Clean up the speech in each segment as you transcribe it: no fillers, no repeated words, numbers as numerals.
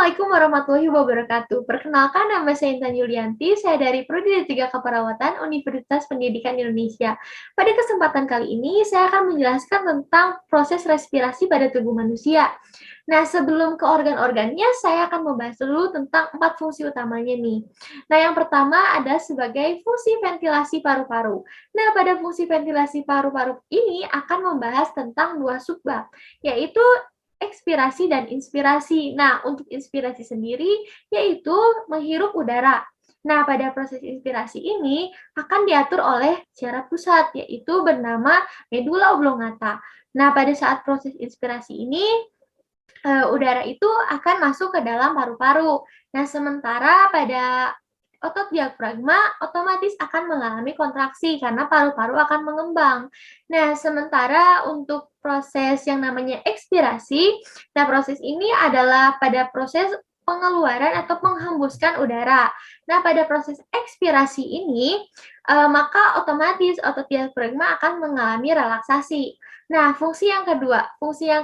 Assalamualaikum warahmatullahi wabarakatuh. Perkenalkan, nama saya Intan Yulianti, saya dari Prodi D3 Keperawatan Universitas Pendidikan Indonesia. Pada kesempatan kali ini, saya akan menjelaskan tentang proses respirasi pada tubuh manusia. Nah, sebelum ke organ-organnya, saya akan membahas dulu tentang 4 fungsi utamanya nih. Nah, yang pertama ada sebagai fungsi ventilasi paru-paru. Nah, pada fungsi ventilasi paru-paru ini akan membahas tentang 2 subbab, yaitu ekspirasi dan inspirasi. Nah, untuk inspirasi sendiri yaitu menghirup udara. Nah, pada proses inspirasi ini akan diatur oleh syaraf pusat, yaitu bernama medula oblongata. Nah, pada saat proses inspirasi ini, udara itu akan masuk ke dalam paru-paru. Nah, sementara pada otot diafragma otomatis akan mengalami kontraksi karena paru-paru akan mengembang. Nah, sementara untuk proses yang namanya ekspirasi, nah proses ini adalah pada proses pengeluaran atau menghembuskan udara. Nah, pada proses ekspirasi ini, maka otomatis otot diafragma akan mengalami relaksasi. Nah, fungsi yang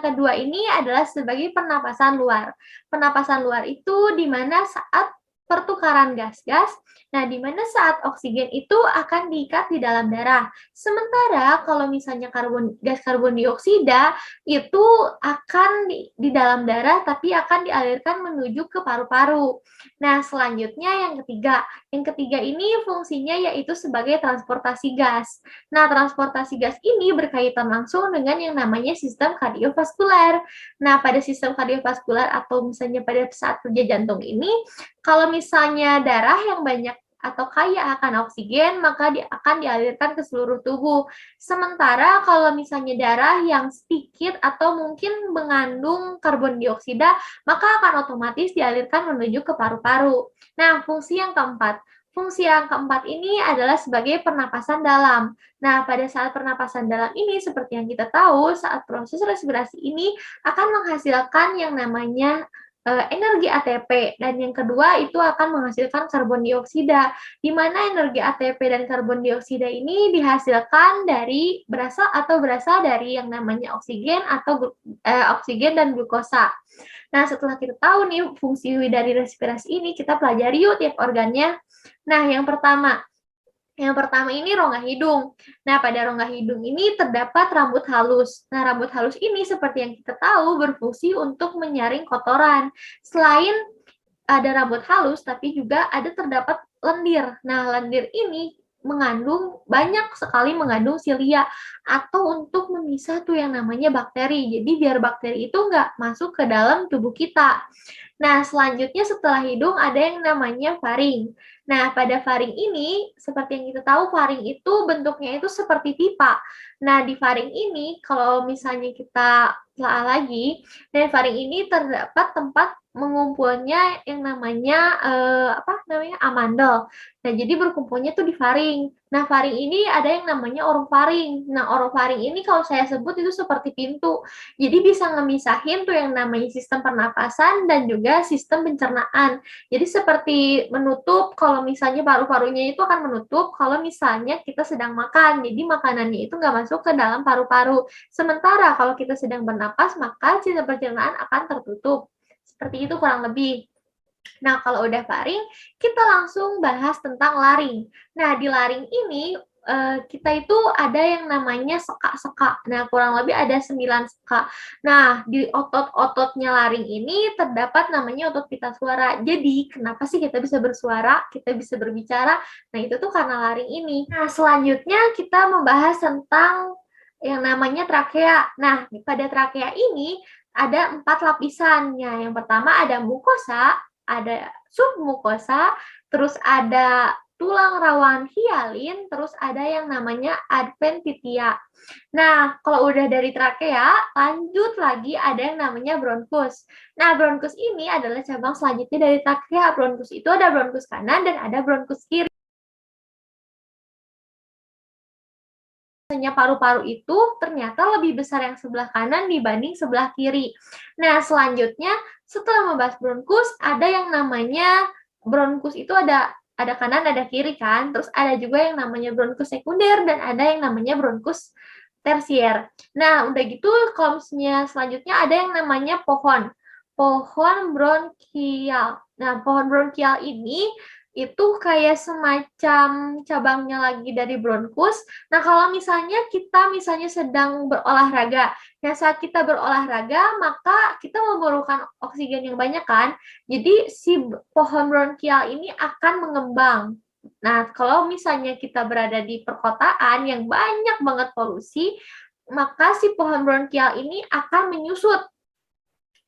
kedua ini adalah sebagai pernapasan luar. Pernapasan luar itu di mana saat pertukaran gas-gas, nah di mana saat oksigen itu akan diikat di dalam darah. Sementara kalau misalnya gas karbon dioksida itu akan di dalam darah tapi akan dialirkan menuju ke paru-paru. Nah, selanjutnya yang ketiga. Yang ketiga ini fungsinya yaitu sebagai transportasi gas. Nah, transportasi gas ini berkaitan langsung dengan yang namanya sistem kardiovaskular. Nah, pada sistem kardiovaskular atau misalnya pada saat kerja jantung ini, kalau misalnya darah yang banyak atau kaya akan oksigen, maka akan dialirkan ke seluruh tubuh. Sementara kalau misalnya darah yang sedikit atau mungkin mengandung karbon dioksida, maka akan otomatis dialirkan menuju ke paru-paru. Nah, fungsi yang keempat. Fungsi yang keempat ini adalah sebagai pernapasan dalam. Nah, pada saat pernapasan dalam ini, seperti yang kita tahu, saat proses respirasi ini akan menghasilkan yang namanya energi ATP, dan yang kedua itu akan menghasilkan karbon dioksida, di mana energi ATP dan karbon dioksida ini dihasilkan berasal dari yang namanya oksigen atau oksigen dan glukosa. Nah, setelah kita tahu nih fungsi dari respirasi ini, kita pelajari yuk tiap organnya. Nah, yang pertama ini rongga hidung. Nah, pada rongga hidung ini terdapat rambut halus. Nah, rambut halus ini seperti yang kita tahu berfungsi untuk menyaring kotoran. Selain ada rambut halus, tapi juga terdapat lendir. Nah, lendir ini banyak sekali mengandung silia atau untuk memisah tuh yang namanya bakteri. Jadi biar bakteri itu nggak masuk ke dalam tubuh kita. Nah, selanjutnya setelah hidung ada yang namanya faring. Nah, pada faring ini, seperti yang kita tahu, faring itu bentuknya itu seperti pipa. Nah, di faring ini, kalau misalnya kita telah lagi, dan faring ini terdapat tempat mengumpulnya yang namanya amandel. Nah, jadi berkumpulnya tuh di faring. Nah, faring ini ada yang namanya orofaring. Nah, orofaring ini kalau saya sebut itu seperti pintu. Jadi bisa ngemisahin tuh yang namanya sistem pernapasan dan juga sistem pencernaan. Jadi seperti menutup, kalau misalnya paru-parunya itu akan menutup kalau misalnya kita sedang makan. Jadi makanannya itu nggak masuk ke dalam paru-paru. Sementara kalau kita sedang bernapas, maka sistem pencernaan akan tertutup. Seperti itu kurang lebih. Nah, kalau udah faring, kita langsung bahas tentang laring. Nah, di laring ini kita itu ada yang namanya seka-seka. Nah, kurang lebih ada 9 seka. Nah, di otot-ototnya laring ini terdapat namanya otot pita suara. Jadi, kenapa sih kita bisa bersuara, kita bisa berbicara? Nah, itu tuh karena laring ini. Nah, selanjutnya kita membahas tentang yang namanya trakea. Nah, pada trakea ini ada 4 lapisannya. Yang pertama ada mukosa, ada submukosa, terus ada tulang rawan hialin, terus ada yang namanya adventitia. Nah, kalau udah dari trakea, lanjut lagi ada yang namanya bronkus. Nah, bronkus ini adalah cabang selanjutnya dari trakea. Bronkus itu ada bronkus kanan dan ada bronkus kiri. Paru-paru itu ternyata lebih besar yang sebelah kanan dibanding sebelah kiri. Nah, selanjutnya setelah membahas bronkus, ada yang namanya bronkus itu ada kanan, ada kiri kan. Terus ada juga yang namanya bronkus sekunder dan ada yang namanya bronkus tersier. Nah, udah gitu kalau misalnya selanjutnya ada yang namanya pohon. pohon bronkial. Nah, pohon bronkial ini itu kayak semacam cabangnya lagi dari bronkus. Nah, kalau misalnya sedang berolahraga. Nah, saat kita berolahraga, maka kita memerlukan oksigen yang banyak kan. Jadi si pohon bronkial ini akan mengembang. Nah, kalau misalnya kita berada di perkotaan yang banyak banget polusi, maka si pohon bronkial ini akan menyusut.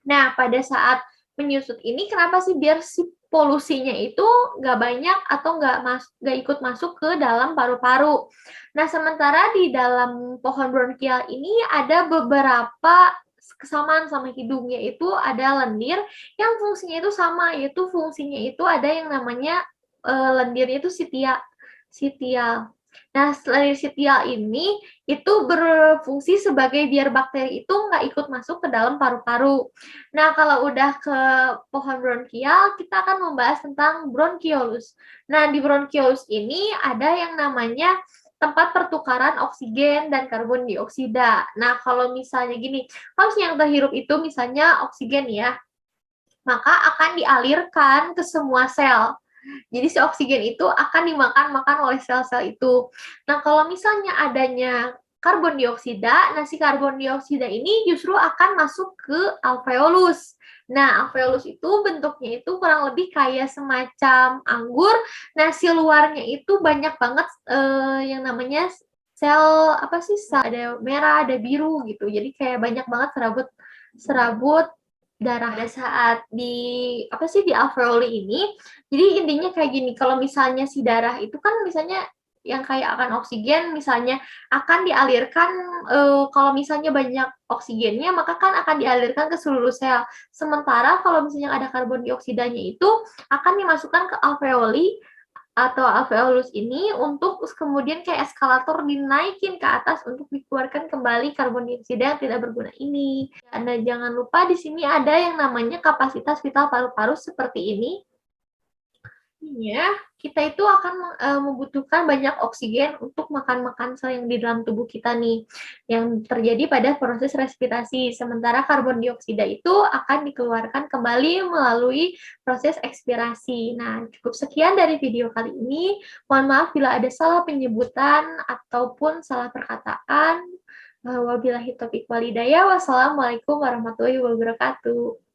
Nah, pada saat menyusut ini kenapa sih biar si polusinya itu nggak banyak atau nggak ikut masuk ke dalam paru-paru. Nah, sementara di dalam pohon bronkial ini ada beberapa kesamaan sama hidung, yaitu ada lendir yang fungsinya itu sama, yaitu fungsinya itu ada yang namanya lendirnya itu sitial. Nah, lendir sitial ini itu berfungsi sebagai biar bakteri itu nggak ikut masuk ke dalam paru-paru. Nah, kalau udah ke pohon bronkial, kita akan membahas tentang bronkiolus. Nah, di bronkiolus ini ada yang namanya tempat pertukaran oksigen dan karbon dioksida. Nah, kalau misalnya gini, kalau yang terhirup itu misalnya oksigen ya, maka akan dialirkan ke semua sel. Jadi si oksigen itu akan dimakan oleh sel-sel itu. Nah, kalau misalnya adanya karbon dioksida, nah si karbon dioksida ini justru akan masuk ke alveolus. Nah, alveolus itu bentuknya itu kurang lebih kayak semacam anggur. Nah, si luarnya itu banyak banget yang namanya sel apa sih? Ada merah, ada biru gitu. Jadi kayak banyak banget serabut serabut darah pada saat di apa sih di alveoli ini. Jadi intinya kayak gini, kalau misalnya si darah itu kan misalnya yang kayak akan oksigen misalnya akan dialirkan kalau misalnya banyak oksigennya maka kan akan dialirkan ke seluruh sel. Sementara kalau misalnya ada karbon dioksidanya itu akan dimasukkan ke alveoli atau alveolus ini untuk kemudian kayak eskalator dinaikin ke atas untuk dikeluarkan kembali karbon dioksida yang tidak berguna ini. Anda jangan lupa di sini ada yang namanya kapasitas vital paru-paru seperti ini. Iya, kita itu akan membutuhkan banyak oksigen untuk makan sel yang di dalam tubuh kita nih, yang terjadi pada proses respirasi. Sementara karbon dioksida itu akan dikeluarkan kembali melalui proses ekspirasi. Nah, cukup sekian dari video kali ini. Mohon maaf bila ada salah penyebutan ataupun salah perkataan. Wabillahi taufiq walhidayah. Wassalamualaikum warahmatullahi wabarakatuh.